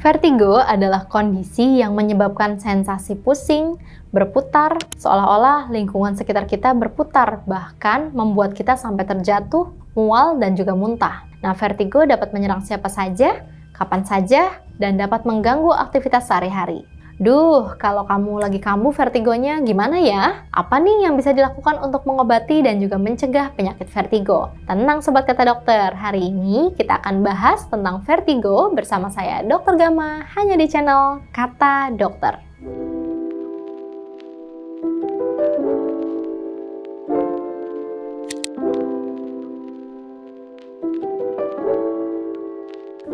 Vertigo adalah kondisi yang menyebabkan sensasi pusing, berputar, seolah-olah lingkungan sekitar kita berputar, bahkan membuat kita sampai terjatuh, mual, dan juga muntah. Nah, vertigo dapat menyerang siapa saja, kapan saja, dan dapat mengganggu aktivitas sehari-hari. Duh, kalau kamu lagi kambuh vertigonya gimana ya? Apa nih yang bisa dilakukan untuk mengobati dan juga mencegah penyakit vertigo? Tenang Sobat Kata Dokter, hari ini kita akan bahas tentang vertigo bersama saya Dr. Gama, hanya di channel Kata Dokter.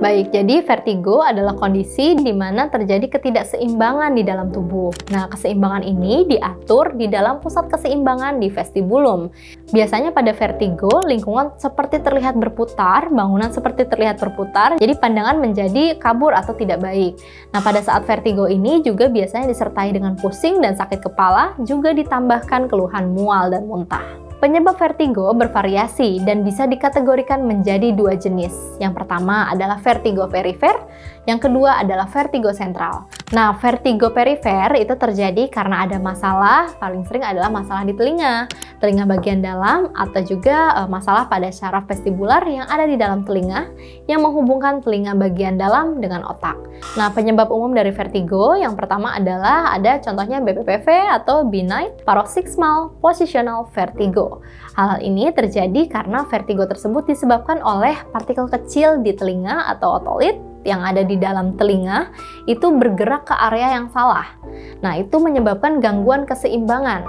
Baik, jadi vertigo adalah kondisi di mana terjadi ketidakseimbangan di dalam tubuh. Nah, keseimbangan ini diatur di dalam pusat keseimbangan di vestibulum. Biasanya pada vertigo, lingkungan seperti terlihat berputar, bangunan seperti terlihat berputar, jadi pandangan menjadi kabur atau tidak baik. Nah, pada saat vertigo ini juga biasanya disertai dengan pusing dan sakit kepala, juga ditambahkan keluhan mual dan muntah. Penyebab vertigo bervariasi dan bisa dikategorikan menjadi dua jenis. Yang pertama adalah vertigo perifer, yang kedua adalah vertigo sentral. Nah, vertigo perifer itu terjadi karena ada masalah, paling sering adalah masalah di telinga bagian dalam, atau juga masalah pada syaraf vestibular yang ada di dalam telinga yang menghubungkan telinga bagian dalam dengan otak. Nah, penyebab umum dari vertigo yang pertama adalah ada contohnya BPPV atau benign paroxysmal positional vertigo. Hal ini terjadi karena vertigo tersebut disebabkan oleh partikel kecil di telinga atau otolit yang ada di dalam telinga itu bergerak ke area yang salah. Nah, itu menyebabkan gangguan keseimbangan.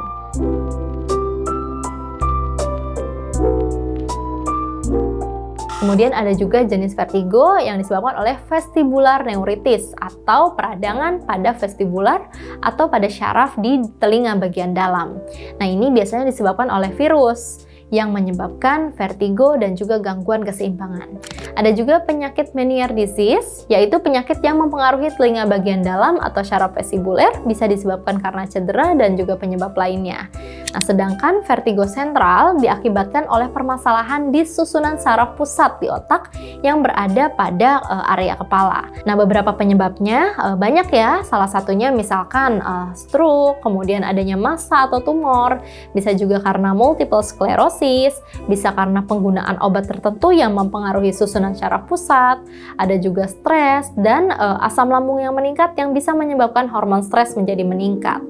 Kemudian ada juga jenis vertigo yang disebabkan oleh vestibular neuritis atau peradangan pada vestibular atau pada syaraf di telinga bagian dalam. Nah, ini biasanya disebabkan oleh virus yang menyebabkan vertigo dan juga gangguan keseimbangan. Ada juga penyakit Meniere disease, yaitu penyakit yang mempengaruhi telinga bagian dalam atau syaraf vestibuler, bisa disebabkan karena cedera dan juga penyebab lainnya. Nah, sedangkan vertigo sentral diakibatkan oleh permasalahan di susunan saraf pusat di otak yang berada pada area kepala. Nah, beberapa penyebabnya banyak ya, salah satunya misalkan stroke, kemudian adanya massa atau tumor, bisa juga karena multiple sclerosis, bisa karena penggunaan obat tertentu yang mempengaruhi susunan syaraf pusat, ada juga stres, dan asam lambung yang meningkat yang bisa menyebabkan hormon stres menjadi meningkat.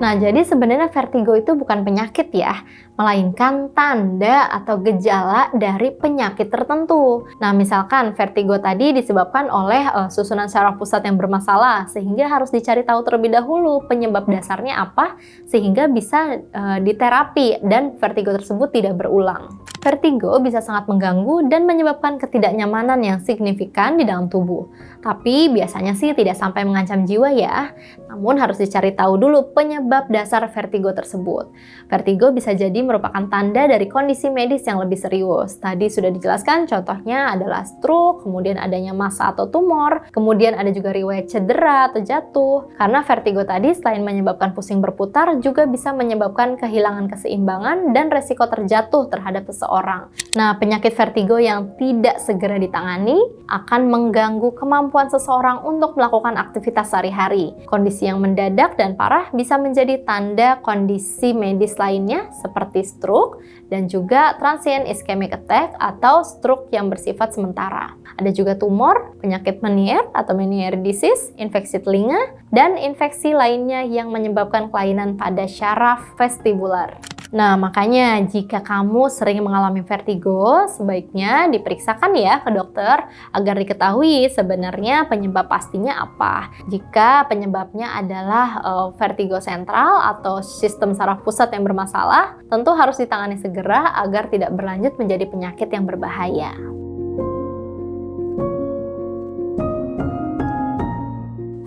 Nah, jadi sebenarnya vertigo itu bukan penyakit ya, melainkan tanda atau gejala dari penyakit tertentu. Nah, misalkan vertigo tadi disebabkan oleh susunan syaraf pusat yang bermasalah, sehingga harus dicari tahu terlebih dahulu penyebab dasarnya apa, sehingga bisa diterapi dan vertigo tersebut tidak berulang. Vertigo bisa sangat mengganggu dan menyebabkan ketidaknyamanan yang signifikan di dalam tubuh. Tapi biasanya sih tidak sampai mengancam jiwa ya. Namun harus dicari tahu dulu penyebab dasar vertigo tersebut. Vertigo bisa jadi merupakan tanda dari kondisi medis yang lebih serius. Tadi sudah dijelaskan contohnya adalah stroke, kemudian adanya massa atau tumor, kemudian ada juga riwayat cedera atau jatuh. Karena vertigo tadi selain menyebabkan pusing berputar juga bisa menyebabkan kehilangan keseimbangan dan resiko terjatuh terhadap seseorang. Nah, penyakit vertigo yang tidak segera ditangani akan mengganggu kemampuan seseorang untuk melakukan aktivitas sehari-hari. Kondisi yang mendadak dan parah bisa menjadi tanda kondisi medis lainnya seperti stroke dan juga transient ischemic attack atau stroke yang bersifat sementara. Ada juga tumor, penyakit Meniere atau Meniere disease, infeksi telinga, dan infeksi lainnya yang menyebabkan kelainan pada syaraf vestibular. Nah, makanya jika kamu sering mengalami vertigo, sebaiknya diperiksakan ya ke dokter agar diketahui sebenarnya penyebab pastinya apa. Jika penyebabnya adalah vertigo sentral atau sistem saraf pusat yang bermasalah, tentu harus ditangani segera agar tidak berlanjut menjadi penyakit yang berbahaya.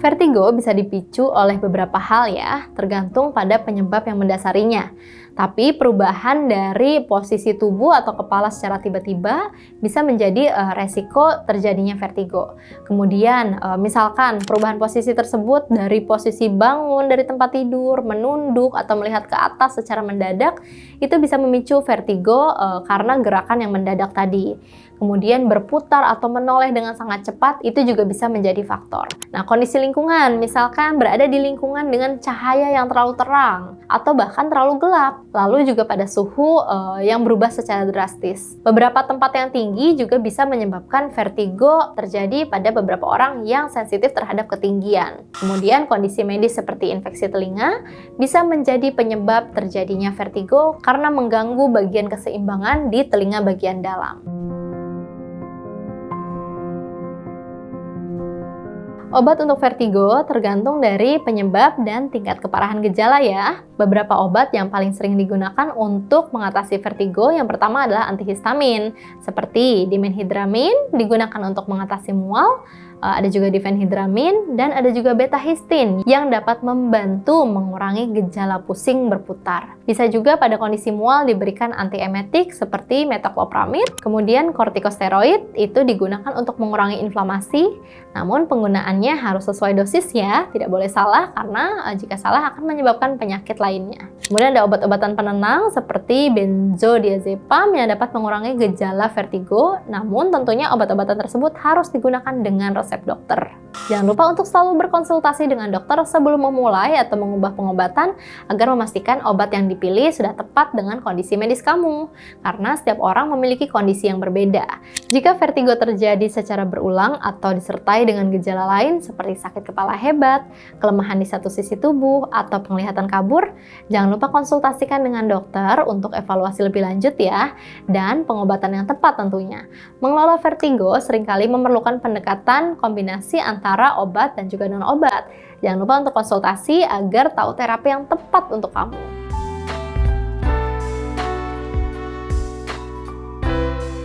Vertigo bisa dipicu oleh beberapa hal ya, tergantung pada penyebab yang mendasarinya. Tapi perubahan dari posisi tubuh atau kepala secara tiba-tiba bisa menjadi resiko terjadinya vertigo. Kemudian misalkan perubahan posisi tersebut dari posisi bangun dari tempat tidur, menunduk, atau melihat ke atas secara mendadak, itu bisa memicu vertigo karena gerakan yang mendadak tadi. Kemudian berputar atau menoleh dengan sangat cepat, itu juga bisa menjadi faktor. Nah, kondisi lingkungan, misalkan berada di lingkungan dengan cahaya yang terlalu terang, atau bahkan terlalu gelap, lalu juga pada suhu yang berubah secara drastis. Beberapa tempat yang tinggi juga bisa menyebabkan vertigo terjadi pada beberapa orang yang sensitif terhadap ketinggian. Kemudian kondisi medis seperti infeksi telinga bisa menjadi penyebab terjadinya vertigo karena mengganggu bagian keseimbangan di telinga bagian dalam. Obat untuk vertigo tergantung dari penyebab dan tingkat keparahan gejala ya. Beberapa obat yang paling sering digunakan untuk mengatasi vertigo yang pertama adalah antihistamin, seperti dimenhidramin digunakan untuk mengatasi mual, ada juga difenhidramin, dan ada juga betahistin yang dapat membantu mengurangi gejala pusing berputar. Bisa juga pada kondisi mual diberikan antiemetik seperti metoclopramid, kemudian kortikosteroid itu digunakan untuk mengurangi inflamasi, namun penggunaannya harus sesuai dosis ya, tidak boleh salah karena jika salah akan menyebabkan penyakit lainnya. Kemudian ada obat-obatan penenang seperti benzodiazepam yang dapat mengurangi gejala vertigo, namun tentunya obat-obatan tersebut harus digunakan dengan resep dokter. Jangan lupa untuk selalu berkonsultasi dengan dokter sebelum memulai atau mengubah pengobatan agar memastikan obat yang dipilih sudah tepat dengan kondisi medis kamu, karena setiap orang memiliki kondisi yang berbeda. Jika vertigo terjadi secara berulang atau disertai dengan gejala lain seperti sakit kepala hebat, kelemahan di satu sisi tubuh, atau penglihatan kabur, jangan lupa konsultasikan dengan dokter untuk evaluasi lebih lanjut ya, dan pengobatan yang tepat tentunya. Mengelola vertigo seringkali memerlukan pendekatan kombinasi antara obat dan juga non-obat. Jangan lupa untuk konsultasi agar tahu terapi yang tepat untuk kamu.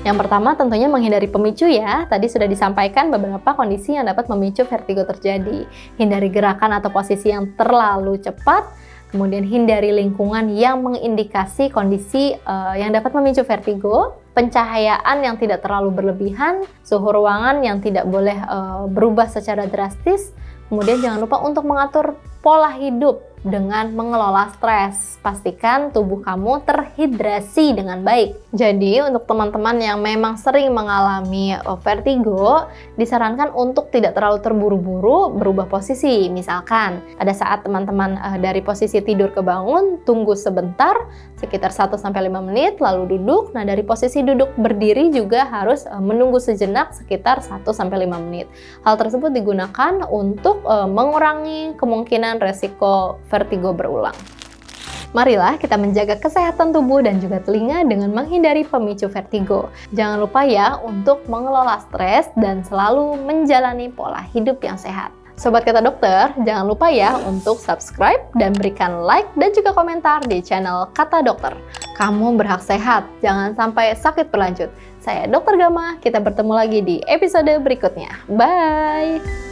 Yang pertama tentunya menghindari pemicu ya. Tadi sudah disampaikan beberapa kondisi yang dapat memicu vertigo terjadi. Hindari gerakan atau posisi yang terlalu cepat, kemudian hindari lingkungan yang mengindikasi kondisi yang dapat memicu vertigo, pencahayaan yang tidak terlalu berlebihan, suhu ruangan yang tidak boleh berubah secara drastis, kemudian jangan lupa untuk mengatur pola hidup dengan mengelola stres. Pastikan tubuh kamu terhidrasi dengan baik. Jadi untuk teman-teman yang memang sering mengalami vertigo, disarankan untuk tidak terlalu terburu-buru berubah posisi. Misalkan pada saat teman-teman dari posisi tidur ke bangun, tunggu sebentar sekitar 1-5 menit lalu duduk. Nah, dari posisi duduk berdiri juga harus menunggu sejenak sekitar 1-5 menit. Hal tersebut digunakan untuk mengurangi kemungkinan resiko vertigo berulang. Marilah kita menjaga kesehatan tubuh dan juga telinga dengan menghindari pemicu vertigo. Jangan lupa ya untuk mengelola stres dan selalu menjalani pola hidup yang sehat. Sobat Kata Dokter, jangan lupa ya untuk subscribe dan berikan like dan juga komentar di channel Kata Dokter. Kamu berhak sehat, jangan sampai sakit berlanjut. Saya Dr. Gama, kita bertemu lagi di episode berikutnya. Bye!